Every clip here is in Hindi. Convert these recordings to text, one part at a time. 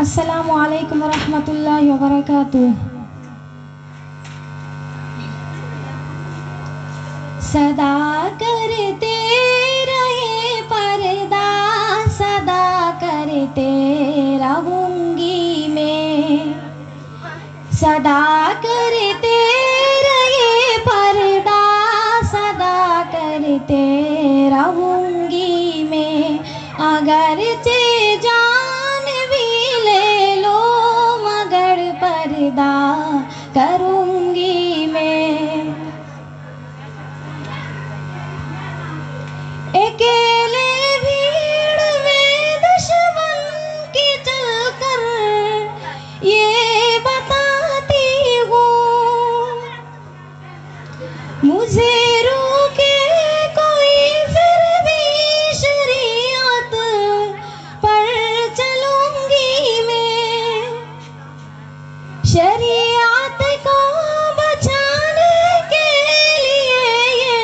अस्सलामु अलैकुम वरहमतुल्लाहि वबरकातुह। सदा करते रहे पर्दा, सदा करते रहूंगी मैं। सदा करते रहे पर्दा, सदा करते रहूंगी मैं। अगरचे जान भी ले लो मगर पर्दा करूंगी मैं। अकेले भीड़ में दुश्मन की चलकर ये बताती हूँ, मुझे रोके कोई फिर भी शरीयत पर चलूंगी मैं। शरीयत को बचाने के लिए ये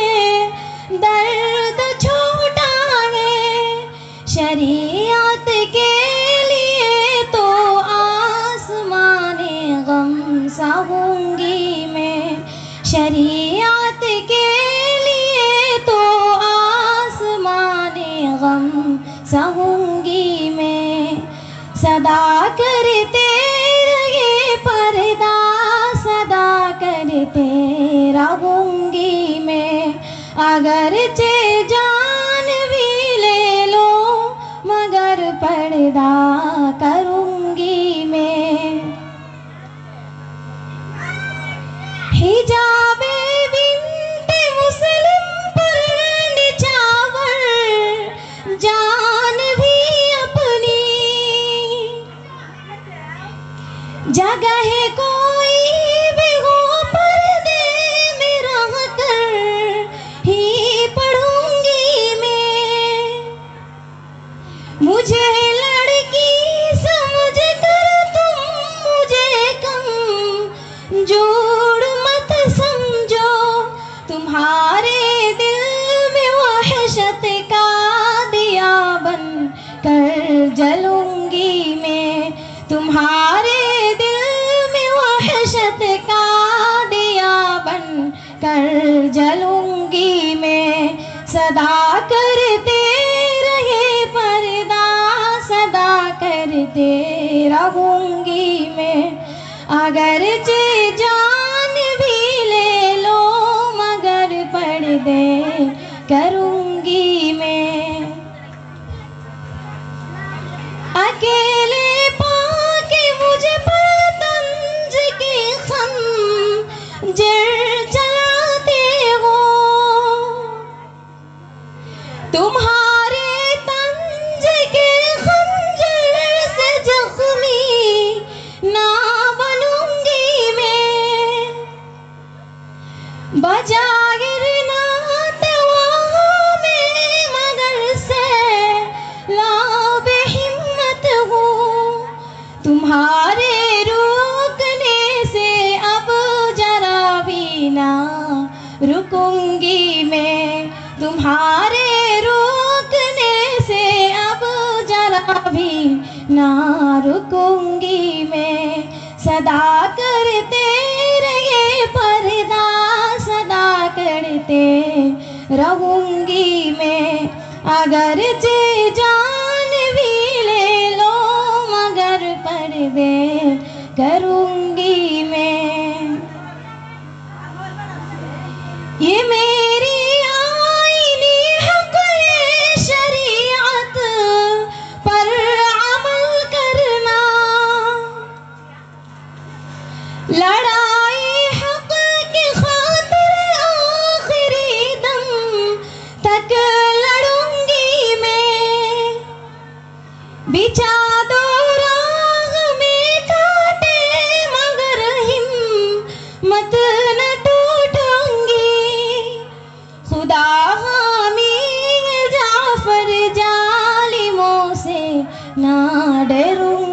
दर्द छोटा है। शरीयत के लिए तो आसमाने गम सहूंगी मैं। शरीयत के लिए तो आसमाने गम सहूंगी मैं। सदा करते रहे पर्दा, सदा करते रहूंगी मैं। अगरचे जान भी ले लो मगर पर्दा करूंगी मैं। हिजाबे बिन्ते मुस्लिम पर निछावर जान भी अपनी। जगह कोई भी हो पर्दे में रह कर ही पढ़ूंगी मैं। मुझे लड़की समझ कर तुम मुझे कम जोड़ मत समझो। तुम्हारे दिल में वहशत का दिया बन कर जलूंगी मैं। तुम्हारे दिल में वहशत का दिया बन कर जलूंगी मैं। सदा करते रहे पर्दा, सदा करते रहूंगी मैं। अगरचे जान भी ले लो मगर पर्दे करूंगी मैं। अकेले पाके मुझे पर तंज के खंजर चलाते हो। तुम्हारे तंज के खंजर से जख्मी ना बनूंगी मैं। बजागिर ना तवा में मगर से लाबे हिम्मत हूँ। तुम्हारे रुकने से अब जरा भी ना रुकूंगी मैं। तुम्हारे रुकने से अब जरा भी ना रुकूंगी मैं। सदा करते रहे पर्दा, सदा करते रहूंगी मैं। अगरचे जान भी ले लो मगर पर्दे करूंगी मैं। ये मेरी आईनी हक है शरीयत पर अमल करना। लड़ाई हक की खातिर आखिरी दम तक लड़ूंगी मैं। बिछा दो राह में कांटे मगर हिम्मत न टूटूंगी। खुदा हामी जाफर जालिमों से ना डरूंगी।